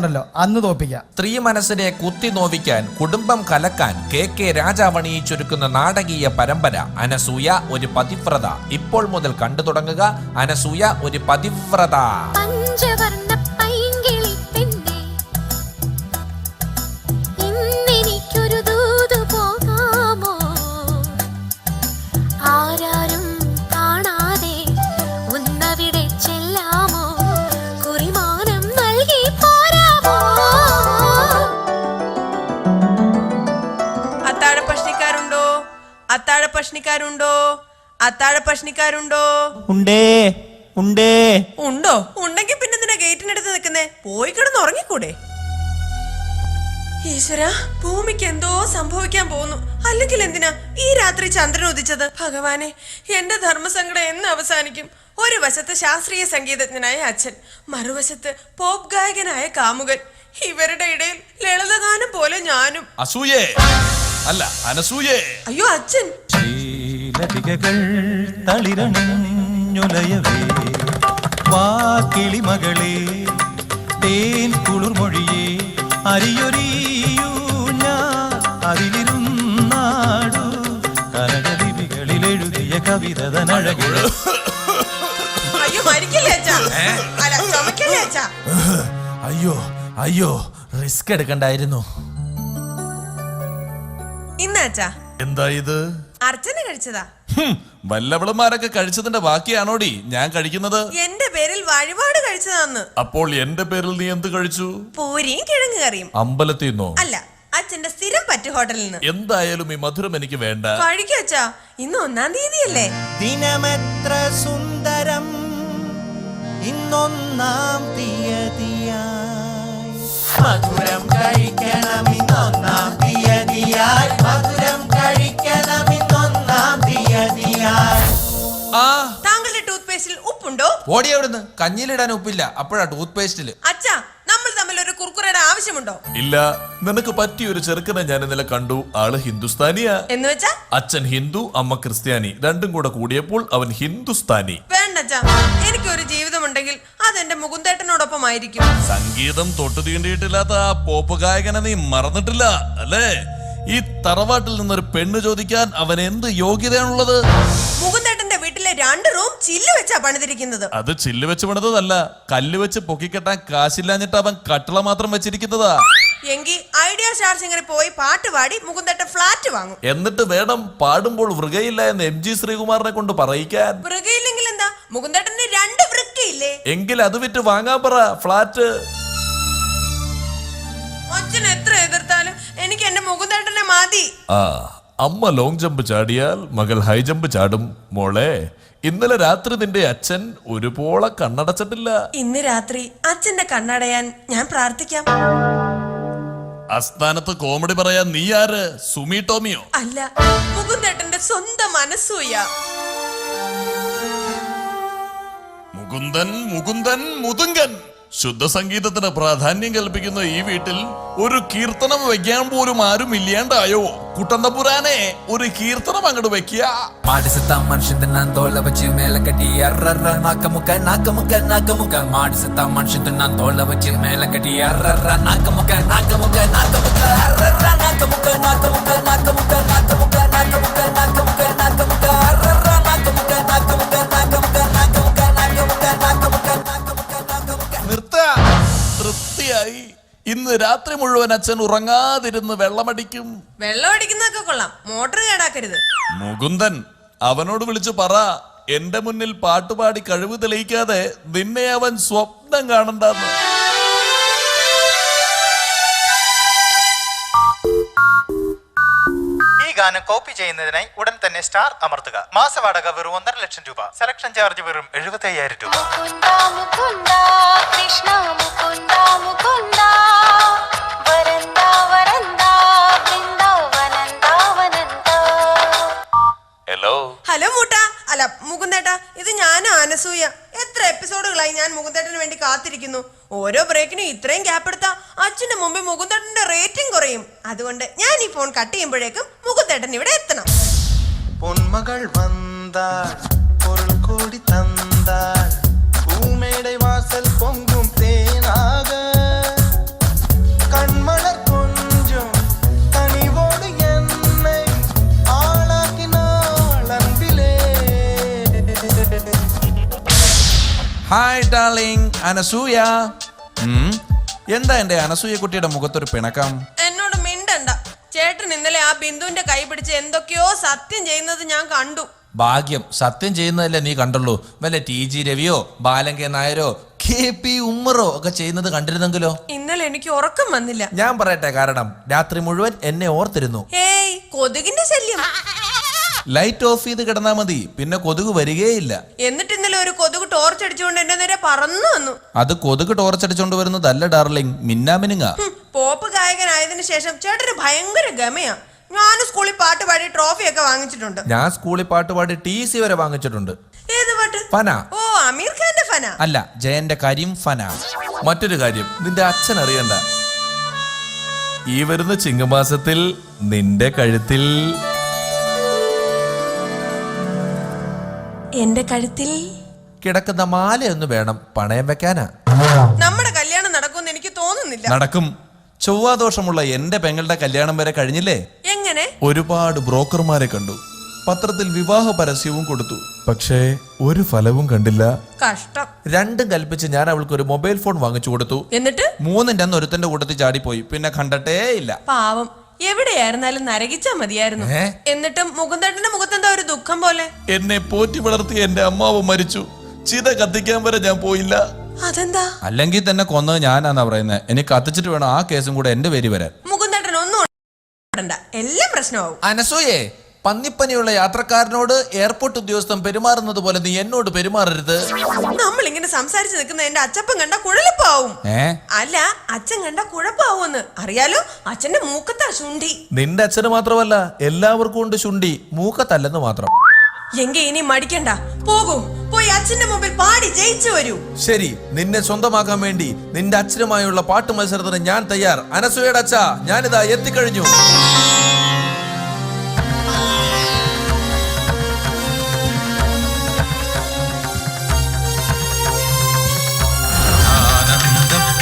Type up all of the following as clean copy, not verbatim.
ണ്ടല്ലോ അന്ന് തോപ്പിക്കാം. സ്ത്രീ മനസ്സിനെ കുത്തി നോവിക്കാൻ, കുടുംബം കലക്കാൻ KK രാജാവണിയിച്ചൊരുക്കുന്ന നാടകീയ പരമ്പര അനസൂയ ഒരു പതിവ്രത. ഇപ്പോൾ മുതൽ കണ്ടു തുടങ്ങുക അനസൂയ ഒരു പതിവ്രത. അത്താഴപ്പഷ്ണിക്കാരുണ്ടോ? ഉണ്ടോ? ഉണ്ടെങ്കിൽ പിന്നെ എന്തിനാ ഗേറ്റിനടുത്ത് നിൽക്കുന്നേ? പോയി കിടന്ന് ഉറങ്ങിക്കൂടെ? ഈശ്വര, ഭൂമിക്ക് എന്തോ സംഭവിക്കാൻ പോകുന്നു. അല്ലെങ്കിൽ എന്തിനാ ഈ രാത്രി ചന്ദ്രൻ ഉദിച്ചത്? ഭഗവാനെ, എന്റെ ധർമ്മസങ്കടം എന്ന് അവസാനിക്കും? ഒരു വശത്ത് ശാസ്ത്രീയ സംഗീതജ്ഞനായ അച്ഛൻ, മറുവശത്ത് പോപ്പ് ഗായകനായ കാമുകൻ. ഇവരുടെ ഇടയിൽ ലളിതഗാനം പോലെ ഞാനും. അസൂയേ അല്ല അനസൂയേ. അയ്യോ അച്ഛൻ. തളിരണിഞ്ഞുലയവേ വാക്കിളിമകളെ തേൻ കുളിർമൊഴിയേ അരിയൊരിയൂ ഞാൻ അതിലിരുന്നാടു കനകലിപികളിൽ എഴുതിയ കവിതനഴകൾ. അയ്യോ മരിക്കില്ലേ അച്ഛാ? അല്ല ചുമക്കില്ലേ അച്ഛാ? അയ്യോ റിസ്ക് എടുക്കണ്ടായിരുന്നു. ഇന്നാച്ചാ എന്താ ഇത്? അർച്ചന കഴിച്ചതാ. വല്ലവളന്മാരൊക്കെ കഴിച്ചതിന്റെ ബാക്കിയാണോടി ഞാൻ കഴിക്കുന്നത്? എന്റെ പേരിൽ വഴിപാട് കഴിച്ചതാന്ന്. അപ്പോൾ എന്റെ പേരിൽ നീ എന്ത് കഴിച്ചു? പൂരിയും കിഴങ്ങ് കറിയും. അമ്പലത്തിൽ നിന്നോ? അല്ല, അച്ഛന്റെ സ്ഥിരം പറ്റു ഹോട്ടലിൽ നിന്ന്. എന്തായാലും ഈ മധുരം എനിക്ക് വേണ്ട. കഴിക്കച്ചാ, ഇന്ന് 1-ാം തീയതിയല്ലേ? ദിനമെത്ര സുന്ദരം ഇന്നൊന്നാം തീയതിയായി മധുരം കഴിക്കണം ഇന്നൊന്നാം തീയതിയായി മധുരം കഴിക്കണം ഇന്നൊന്നാം തീയതിയായി. താങ്കളുടെ ടൂത്ത് പേസ്റ്റിൽ ഉപ്പുണ്ടോ? ഓടി അവിടുന്ന്. കഞ്ഞിലിടാൻ ഉപ്പില്ല, അപ്പോഴാ ടൂത്ത് പേസ്റ്റില്. അച്ഛാ, നമ്മൾ തമ്മിൽ ഒരു കുർക്കുറയുടെ ആവശ്യമുണ്ടോ? ഇല്ല. നിനക്ക് പറ്റിയ ഒരു ചെറുക്കനെ ഞാൻ ഇന്നലെ കണ്ടു. ആള് ഹിന്ദുസ്ഥാനിയാ. എന്ന് വെച്ചാ? അച്ഛൻ ഹിന്ദു, അമ്മ ക്രിസ്ത്യാനി. രണ്ടും കൂടെ കൂടിയപ്പോൾ അവൻ ഹിന്ദുസ്ഥാനി. വേണ്ടച്ചാ, എനിക്കൊരു ജീവിതമുണ്ടെങ്കിൽ അതെന്റെ മുകുന്ദേട്ടനോടൊപ്പമായിരിക്കും. സംഗീതം തൊട്ടു തീണ്ടിയിട്ടില്ലാത്ത ആ പോപ്പ് ഗായകനെ നീ മറന്നിട്ടില്ല അല്ലേ? ഈ തറവാട്ടിൽ നിന്നൊരു പെണ്ണ് ചോദിക്കാൻ അവൻ എന്ത് യോഗ്യതയാണുള്ളത്? മുകുന്ദേട്ടന്റെ വീട്ടിലെ 2 റൂം ചില്ല് വെച്ചാ പണിതിരിക്കുന്നത്. അത് ചില്ല് വെച്ച് പണിതല്ല, കല്ല് വെച്ച് പൊക്കിക്കെട്ടാൻ കാശില്ലാഞ്ഞിട്ട് അവൻ കട്ടള മാത്രം വെച്ചിരിക്കുന്നതാ. എങ്കിൽ ഐഡിയ സ്റ്റാർ സിംഗറിൽ പോയി പാട്ട് പാടി മുകുന്ദേട്ടൻ ഫ്ലാറ്റ് വാങ്ങും. എന്നിട്ട് വേണം പാടുമ്പോൾ വൃകയില്ല എന്ന് MG ശ്രീകുമാറിനെ കൊണ്ട് പറയിക്കാൻ. വൃകയില്ലെങ്കിൽ എന്താ? മുകുന്ദേട്ടന് 2 വൃക്കയില്ലേ? എങ്കിൽ അത് വിറ്റ് വാങ്ങാൻ പറ ഫ്ലാറ്റ്. അച്ഛൻ എത്ര എതിർത്താലും എനിക്ക് എന്റെ മുകുന്ദേട്ടനെ മതി. അമ്മ ലോങ് ജമ്പ് ചാടിയാൽ മകൾ ഹൈ ജമ്പ് ചാടും. മോളെ, ഇന്നലെ രാത്രി നിന്റെ അച്ഛൻ ഒരുപോലെ കണ്ണടച്ചിട്ടില്ല. ഇന്ന് രാത്രി അച്ഛന്റെ കണ്ണടയാൻ ഞാൻ പ്രാർത്ഥിക്കാം. അസ്ഥാനത്ത് കോമഡി പറയാൻ നീ ആര്? സുമി ടോമിയോ? അല്ല, മുകുന്ദേട്ടന്റെ സ്വന്തം അനസൂയ. മുകുന്ദൻ മുതുങ്കൻ. ശുദ്ധ സംഗീതത്തിന് പ്രാധാന്യം കൽപ്പിക്കുന്ന ഈ വീട്ടിൽ ഒരു കീർത്തനം വെക്കാൻ പോലും ആരും ഇല്ലാണ്ടായോ? കുട്ടന്തപുരാനെ, ഒരു കീർത്തനം അങ്ങോട്ട് വെക്കുക. മനുഷ്യൻ തിന്നാൻ തോല വെച്ച് മേലെ കെട്ടി നാക്കമുക്ക നാക്കമുക്ക നാക്കമുക്ക മാടിസത്ത മനുഷ്യൻ തിന്നാൻ തോല വെച്ച് മേലെ കെട്ടി നാക്കമുക്ക നാക്കമുക്ക നാക്കമുക്ക നാക്കമുക്ക നാക്കമുക്ക നാക്കമുക്ക നാക്കമുക്ക നാക്കമുക്ക നാക്കമുക്ക നാക്കമുക്ക നാക്കമുക്ക നാക്കമുക്ക നാക്കമുക്ക നാക്കമുക്ക നാക്കമുക്ക നാക്കമുക്ക. നിർത്ത. തൃപ്തിയായി. ഇന്ന് രാത്രി മുഴുവൻ അച്ഛൻ ഉറങ്ങാതിരുന്ന് വെള്ളമടിക്കും. വെള്ളം അടിക്കുന്നതൊക്കെ കൊള്ളാം, മോട്ടർ കേടാക്കരുത്. മുകുന്ദൻ, അവനോട് വിളിച്ചു പറ, എന്റെ മുന്നിൽ പാട്ടുപാടി കഴിവ് തെളിയിക്കാതെ നിന്നെ അവൻ സ്വപ്നം കാണണ്ടെന്ന്. ഈ ഗാനം കോപ്പി ചെയ്യുന്നതിനായി ഉടൻ തന്നെ സ്റ്റാർ അമർത്തുക. മാസവാടക വെറും 1.5 ലക്ഷം രൂപ. സെലക്ഷൻ ചാർജ് വെറും 75,000 രൂപ. ഹലോ മൂട്ടാ, അല്ല മുകുന്ദേട്ടാ, ഇത് ഞാനാ അനസൂയ. എത്ര എപ്പിസോഡുകളായി ഞാൻ മുകുന്ദേട്ടന് വേണ്ടി കാത്തിരിക്കുന്നു. ഓരോ ബ്രേക്കിനും ഇത്രയും ഗ്യാപ്പ് എടുത്താ അച്ഛന്റെ മുമ്പിൽ മുകുന്ദേട്ടന്റെ റേറ്റിംഗ് കുറയും. അതുകൊണ്ട് ഞാൻ ഈ ഫോൺ കട്ട് ചെയ്യുമ്പോഴേക്കും മുകുന്ദേട്ടൻ ഇവിടെ എത്തണം. പൊന്മകൾ വന്താൾ പൊരുൾ കോടി തന്താൾ പൂമേടை വാസൽ പൊങ്കും തേനാക അനസൂയ. എന്താ എന്റെ അനസൂയ കുട്ടിയുടെ മുഖത്തൊരു പിണക്കം? എന്നോട് മിണ്ടണ്ട. ചേട്ടൻ ഇന്നലെ ആ ബിന്ദുവിന്റെ കൈ പിടിച്ച് എന്തൊക്കെയോ സത്യം ചെയ്യുന്നത് ഞാൻ കണ്ടു. ഭാഗ്യം, സത്യം ചെയ്യുന്നതല്ലേ നീ കണ്ടുള്ളൂ. വല്ല TG രവിയോ ബാലങ്കെ നായരോ KP ഉമ്മറോ ഒക്കെ ചെയ്യുന്നത് കണ്ടിരുന്നെങ്കിലോ? ഇന്നലെ എനിക്ക് ഉറക്കം വന്നില്ല. ഞാൻ പറയട്ടെ കാരണം, രാത്രി മുഴുവൻ എന്നെ ഓർത്തിരുന്നു. ഏയ്, കൊതുകിന്റെ ശല്യം. ലൈറ്റ് ഓഫ് ചെയ്ത് കിടന്നാ മതി, പിന്നെ കൊതുക് വരികയില്ല. എന്നിട്ട് ഇന്നലെ ഒരു കൊതുക് ടോർച്ച് അടിച്ചുകൊണ്ട് എന്റെ നേരെ പറന്നു വന്നു. അത് കൊതുക് ടോർച്ചടിച്ചോണ്ട് വരുന്നതല്ല ഡാർലിംഗ്, മിന്നാമിനുങ്ങ. പോപ്പ് ഗായകനായതിനു ശേഷം ചേട്ടന് ഭയങ്കര ഗമയാ. ഞാൻ സ്കൂളിൽ പാട്ട് പാടി ട്രോഫിയൊക്കെ വാങ്ങിച്ചിട്ടുണ്ട്. ഞാൻ സ്കൂളിൽ പാട്ട് പാടി TC വരെ വാങ്ങിച്ചിട്ടുണ്ട്. ഏത് പാട്ട്? ഫന. ഓ, അമീർ ഖാന്റെ ഫന അല്ല, ജയന്റെ കരീം ഫന. മറ്റൊരു കാര്യം നിന്റെ അച്ഛൻ അറിയണ്ട, ഈ വരുന്ന ചിങ്ങമാസത്തിൽ നിന്റെ കഴുത്തിൽ എന്റെ കഴുത്തിൽ കിടക്കുന്ന മാലയൊന്ന് വേണം പണയം വെക്കാനാ. നമ്മുടെ കല്യാണം നടക്കുമെന്ന് എനിക്ക് തോന്നുന്നില്ല. നടക്കും. ചൊവ്വാദോഷമുള്ള എന്റെ പെങ്ങളുടെ കല്യാണം വരെ കഴിഞ്ഞില്ലേ? എങ്ങനെ? ഒരുപാട് ബ്രോക്കർമാരെ കണ്ടു, പത്രത്തിൽ വിവാഹ പരസ്യവും കൊടുത്തു, പക്ഷേ ഒരു ഫലവും കണ്ടില്ല. കഷ്ടം. രണ്ടും കൽപ്പിച്ച് ഞാൻ അവൾക്ക് ഒരു മൊബൈൽ ഫോൺ വാങ്ങിച്ചു കൊടുത്തു. എന്നിട്ട് മൂന്നിന്റെ അന്ന് ഒരുത്തന്റെ കൂട്ടത്തിൽ ചാടിപ്പോയി, പിന്നെ കണ്ടട്ടേ ഇല്ല. പാവം, എവിടെയായിരുന്നാലും നരകിച്ചാ മതിയായിരുന്നു. ഏ? എന്നിട്ടും മുകുന്ദേട്ടന്റെ മുഖത്തെന്താ ഒരു ദുഃഖം പോലെ? എന്നെ പോറ്റി വളർത്തിയ എന്റെ അമ്മാവ് മരിച്ചു, ചിത കത്തിക്കാൻ വരെ ഞാൻ പോയില്ല. അതെന്താ? അല്ലെങ്കിൽ തന്നെ കൊന്നത് ഞാനാന്നാ പറയുന്നത്. എനിക്ക് കത്തിച്ചിട്ട് വേണം ആ കേസും കൂടെ എന്റെ പേര് വരാൻ. മുകുന്ദേട്ടൻ ഒന്നും ഉണ്ടണ്ട, എല്ലാം പ്രശ്നമാവും. അനസൂയേ, പന്നിപ്പനിയുള്ള യാത്രക്കാരനോട് എയർപോർട്ട് ഉദ്യോഗസ്ഥൻ പെരുമാറുന്നത് പോലെ നീ എന്നോട് പെരുമാറരുത്. നമ്മൾ ഇങ്ങനെ സംസാരിച്ച് നിൽക്കുന്ന എന്റെ അച്ചപ്പൻ കണ്ട കുഴലിപ്പാവും. അല്ല, അച്ഛൻ കണ്ട കുഴപ്പാവൂന്ന് അറിയാലോ. അച്ഛന്റെ മൂക്കത്താ ശുണ്ഠി. നിന്റെ അച്ഛന് മാത്രമല്ല, എല്ലാവർക്കും ഉണ്ട് ശുണ്ഠി, മൂക്കത്തല്ലെന്ന് മാത്രം. എങ്കി ഇനി മടിക്കണ്ട, പോകൂ, പോയി അച്ഛന്റെ മുമ്പിൽ പാടി ജയിച്ചു വരൂ. ശരി, നിന്നെ സ്വന്തമാക്കാൻ വേണ്ടി നിന്റെ അച്ഛനുമായുള്ള പാട്ട് മത്സരത്തിന് ഞാൻ തയ്യാർ. അനസൂയയുടെ അച്ഛ, ഞാനിതാ എത്തിക്കഴിഞ്ഞു.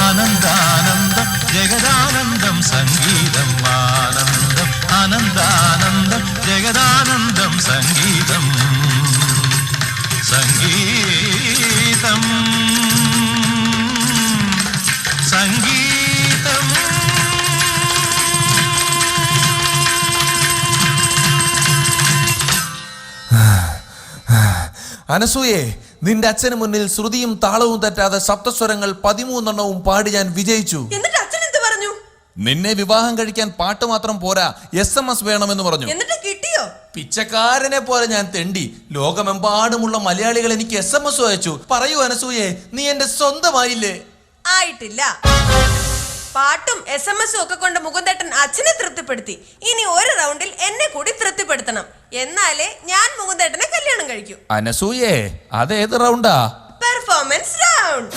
ആനന്ദാനന്ദം ജഗദാനന്ദം സംഗീതം ആനന്ദം ആനന്ദാനന്ദം ജഗദാനന്ദം സംഗീതം സംഗീതം സംഗീതം. അനസൂയെ, നിന്റെ അച്ഛന് മുന്നിൽ ശ്രുതിയും താളവും തെറ്റാതെ സപ്തസ്വരങ്ങൾ 13 പാടി ഞാൻ വിജയിച്ചു. എന്നിട്ട് അച്ഛൻ എന്ത് പറഞ്ഞു? നിന്നെ വിവാഹം കഴിക്കാൻ പാട്ട് മാത്രം പോരാ, SMS വേണമെന്ന് പറഞ്ഞു. എന്നിട്ട് കിട്ടിയോ? പിച്ചക്കാരനെ പോലെ ഞാൻ തെണ്ടി. ലോകമെമ്പാടുമുള്ള മലയാളികൾ എനിക്ക് SMS അയച്ചു. പറയൂ അനസൂയെ, നീ എന്റെ സ്വന്തമായില്ലേ? ആയിട്ടില്ല. പാട്ടും SMS ഒക്കെ കൊണ്ട് മുകുന്ദേട്ടൻ അച്ഛനെ തൃപ്തിപ്പെടുത്തി. ഇനി ഒരു റൗണ്ടിൽ എന്നെ കൂടി തൃപ്തിപ്പെടുത്തണം. എന്നാലേ ഞാൻ മുകുന്ദേട്ടനെ കല്യാണം കഴിക്കൂ. അനസൂയെ, അതേത് റൗണ്ടാ? Performance round.